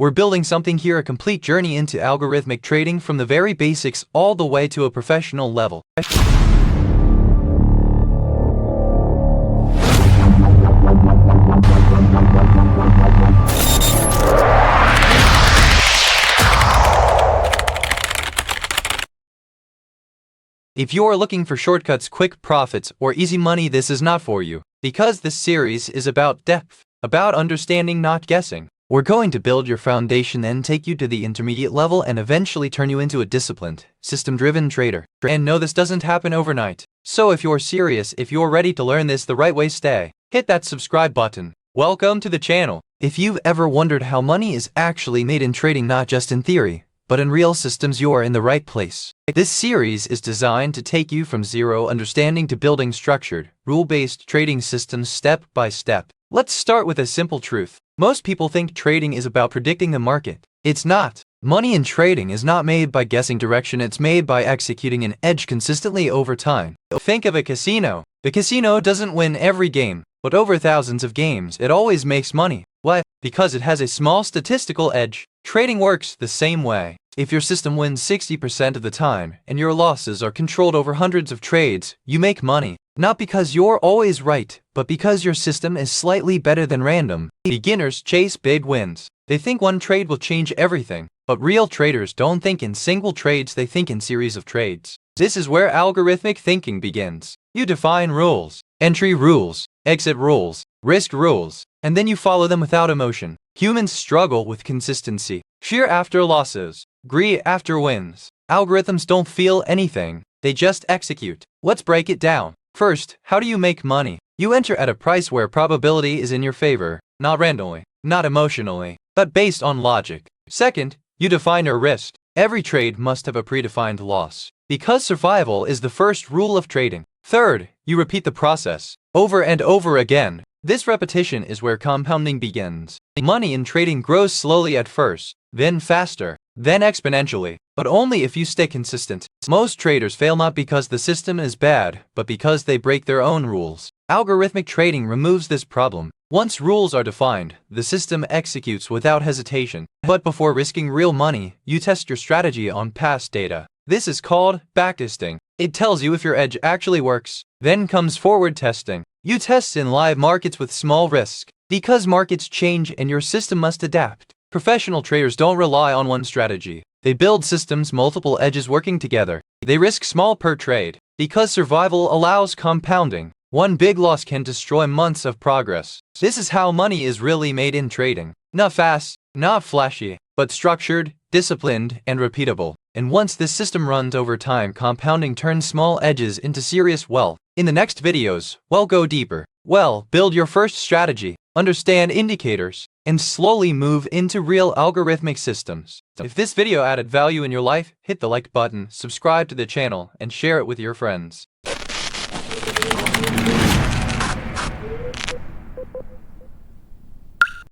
We're building something here, a complete journey into algorithmic trading from the very basics all the way to a professional level. If you're looking for shortcuts, quick profits, or easy money, this is not for you. Because this series is about depth, about understanding, not guessing. We're going to build your foundation, then take you to the intermediate level and eventually turn you into a disciplined, system-driven trader. And no, this doesn't happen overnight. So if you're serious, if you're ready to learn this the right way, hit that subscribe button. Welcome to the channel. If you've ever wondered how money is actually made in trading, not just in theory, but in real systems, you're in the right place. This series is designed to take you from zero understanding to building structured, rule-based trading systems step by step. Let's start with a simple truth. Most people think trading is about predicting the market. It's not. Money in trading is not made by guessing direction, it's made by executing an edge consistently over time. Think of a casino. The casino doesn't win every game, but over thousands of games, it always makes money. Why? Because it has a small statistical edge. Trading works the same way. If your system wins 60% of the time and your losses are controlled over hundreds of trades, you make money. Not because you're always right, but because your system is slightly better than random. Beginners chase big wins. They think one trade will change everything. But real traders don't think in single trades, they think in series of trades. This is where algorithmic thinking begins. You define rules, entry rules, exit rules, risk rules, and then you follow them without emotion. Humans struggle with consistency, fear after losses, greed after wins. Algorithms don't feel anything, they just execute. Let's break it down. First, how do you make money? You enter at a price where probability is in your favor, not randomly, not emotionally, but based on logic. Second, you define your risk. Every trade must have a predefined loss, because survival is the first rule of trading. Third, you repeat the process over and over again. This repetition is where compounding begins. Money in trading grows slowly at first, then faster, then exponentially, but only if you stay consistent. Most traders fail not because the system is bad, but because they break their own rules. Algorithmic trading removes this problem. Once rules are defined, the system executes without hesitation. But before risking real money, you test your strategy on past data. This is called backtesting. It tells you if your edge actually works. Then comes forward testing. You test in live markets with small risk. Because markets change and your system must adapt. Professional traders don't rely on one strategy. They build systems, multiple edges working together. They risk small per trade. Because survival allows compounding. One big loss can destroy months of progress. This is how money is really made in trading. Not fast, not flashy, but structured, disciplined, and repeatable. And once this system runs over time, compounding turns small edges into serious wealth. In the next videos, we'll go deeper. Build your first strategy, understand indicators, and slowly move into real algorithmic systems. If this video added value in your life, hit the like button, subscribe to the channel, and share it with your friends.